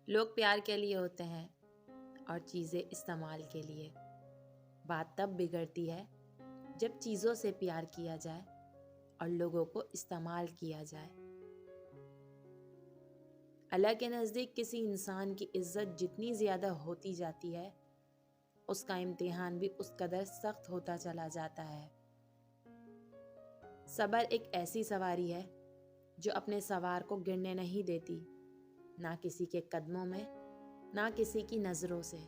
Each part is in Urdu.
لوگ پیار کے لیے ہوتے ہیں اور چیزیں استعمال کے لیے۔ بات تب بگڑتی ہے جب چیزوں سے پیار کیا جائے اور لوگوں کو استعمال کیا جائے۔ اللہ کے نزدیک کسی انسان کی عزت جتنی زیادہ ہوتی جاتی ہے، اس کا امتحان بھی اس قدر سخت ہوتا چلا جاتا ہے۔ صبر ایک ایسی سواری ہے جو اپنے سوار کو گرنے نہیں دیتی، نہ کسی کے قدموں میں، نہ کسی کی نظروں سے۔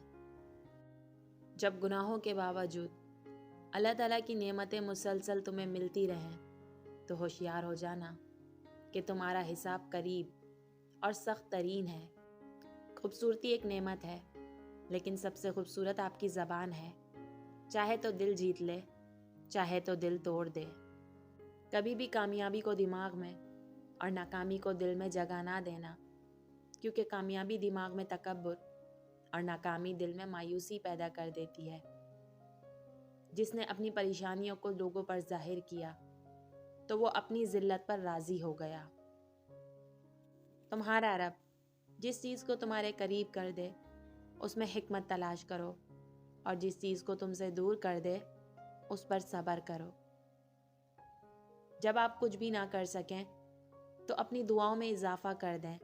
جب گناہوں کے باوجود اللہ تعالیٰ کی نعمتیں مسلسل تمہیں ملتی رہیں تو ہوشیار ہو جانا کہ تمہارا حساب قریب اور سخت ترین ہے۔ خوبصورتی ایک نعمت ہے، لیکن سب سے خوبصورت آپ کی زبان ہے۔ چاہے تو دل جیت لے، چاہے تو دل توڑ دے۔ کبھی بھی کامیابی کو دماغ میں اور ناکامی کو دل میں جگہ نہ دینا، کیونکہ کامیابی دماغ میں تکبر اور ناکامی دل میں مایوسی پیدا کر دیتی ہے۔ جس نے اپنی پریشانیوں کو لوگوں پر ظاہر کیا تو وہ اپنی ذلت پر راضی ہو گیا۔ تمہارا رب جس چیز کو تمہارے قریب کر دے اس میں حکمت تلاش کرو، اور جس چیز کو تم سے دور کر دے اس پر صبر کرو۔ جب آپ کچھ بھی نہ کر سکیں تو اپنی دعاؤں میں اضافہ کر دیں،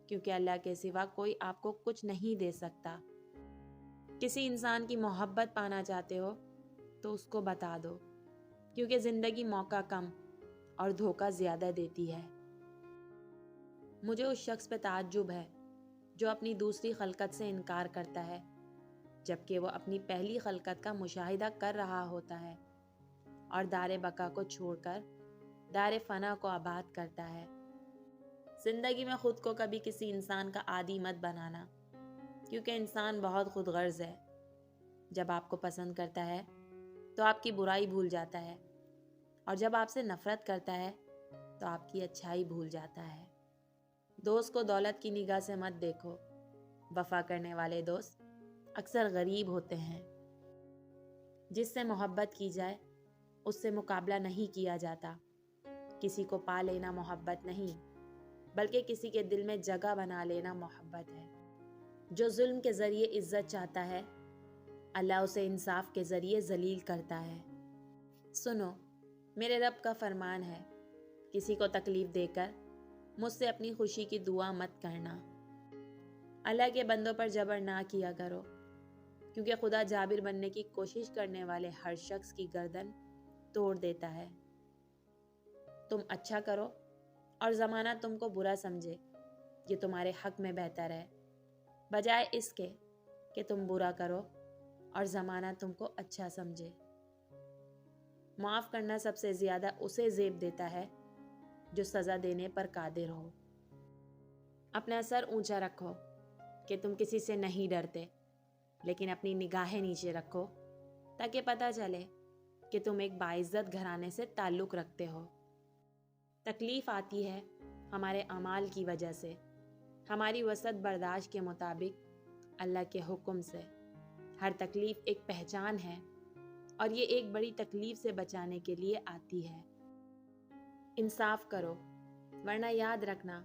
کیونکہ اللہ کے سوا کوئی آپ کو کچھ نہیں دے سکتا۔ کسی انسان کی محبت پانا چاہتے ہو تو اس کو بتا دو، کیونکہ زندگی موقع کم اور دھوکہ زیادہ دیتی ہے۔ مجھے اس شخص پہ تعجب ہے جو اپنی دوسری خلقت سے انکار کرتا ہے، جبکہ وہ اپنی پہلی خلقت کا مشاہدہ کر رہا ہوتا ہے اور دار بقا کو چھوڑ کر دار فنا کو آباد کرتا ہے۔ زندگی میں خود کو کبھی کسی انسان کا عادی مت بنانا، کیونکہ انسان بہت خود غرض ہے۔ جب آپ کو پسند کرتا ہے تو آپ کی برائی بھول جاتا ہے، اور جب آپ سے نفرت کرتا ہے تو آپ کی اچھائی بھول جاتا ہے۔ دوست کو دولت کی نگاہ سے مت دیکھو، وفا کرنے والے دوست اکثر غریب ہوتے ہیں۔ جس سے محبت کی جائے اس سے مقابلہ نہیں کیا جاتا۔ کسی کو پا لینا محبت نہیں، بلکہ کسی کے دل میں جگہ بنا لینا محبت ہے۔ جو ظلم کے ذریعے عزت چاہتا ہے، اللہ اسے انصاف کے ذریعے ذلیل کرتا ہے۔ سنو، میرے رب کا فرمان ہے، کسی کو تکلیف دے کر مجھ سے اپنی خوشی کی دعا مت کرنا۔ اللہ کے بندوں پر جبر نہ کیا کرو، کیونکہ خدا جابر بننے کی کوشش کرنے والے ہر شخص کی گردن توڑ دیتا ہے۔ تم اچھا کرو اور زمانہ تم کو برا سمجھے، یہ تمہارے حق میں بہتر ہے، بجائے اس کے کہ تم برا کرو اور زمانہ تم کو اچھا سمجھے۔ معاف کرنا سب سے زیادہ اسے زیب دیتا ہے جو سزا دینے پر قادر ہو۔ اپنا سر اونچا رکھو کہ تم کسی سے نہیں ڈرتے، لیکن اپنی نگاہیں نیچے رکھو تاکہ پتہ چلے کہ تم ایک باعزت گھرانے سے تعلق رکھتے ہو۔ تکلیف آتی ہے ہمارے اعمال کی وجہ سے، ہماری وسعت برداشت کے مطابق اللہ کے حکم سے۔ ہر تکلیف ایک پہچان ہے، اور یہ ایک بڑی تکلیف سے بچانے کے لیے آتی ہے۔ انصاف کرو، ورنہ یاد رکھنا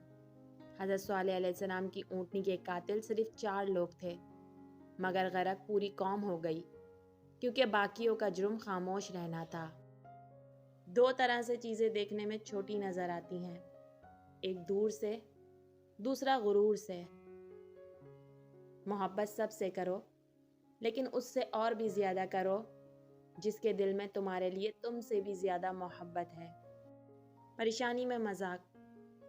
حضرت صالح علیہ السلام کی اونٹنی کے قاتل صرف 4 لوگ تھے، مگر غرق پوری قوم ہو گئی، کیونکہ باقیوں کا جرم خاموش رہنا تھا۔ 2 طرح سے چیزیں دیکھنے میں چھوٹی نظر آتی ہیں، ایک دور سے، دوسرا غرور سے۔ محبت سب سے کرو، لیکن اس سے اور بھی زیادہ کرو جس کے دل میں تمہارے لیے تم سے بھی زیادہ محبت ہے۔ پریشانی میں مذاق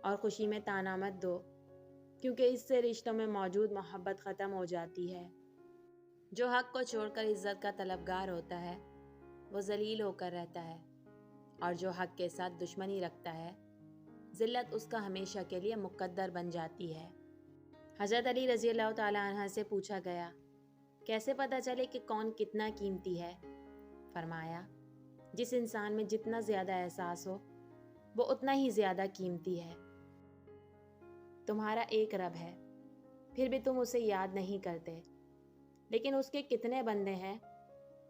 اور خوشی میں طعنہ مت دو، کیونکہ اس سے رشتوں میں موجود محبت ختم ہو جاتی ہے۔ جو حق کو چھوڑ کر عزت کا طلبگار ہوتا ہے وہ ذلیل ہو کر رہتا ہے، اور جو حق کے ساتھ دشمنی رکھتا ہے ذلت اس کا ہمیشہ کے لیے مقدر بن جاتی ہے۔ حضرت علی رضی اللہ تعالیٰ عنہ سے پوچھا گیا، کیسے پتہ چلے کہ کون کتنا قیمتی ہے؟ فرمایا، جس انسان میں جتنا زیادہ احساس ہو وہ اتنا ہی زیادہ قیمتی ہے۔ تمہارا ایک رب ہے، پھر بھی تم اسے یاد نہیں کرتے، لیکن اس کے کتنے بندے ہیں،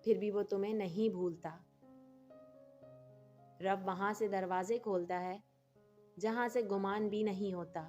پھر بھی وہ تمہیں نہیں بھولتا۔ رب وہاں سے دروازے کھولتا ہے جہاں سے گمان بھی نہیں ہوتا۔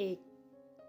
1,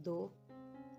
2,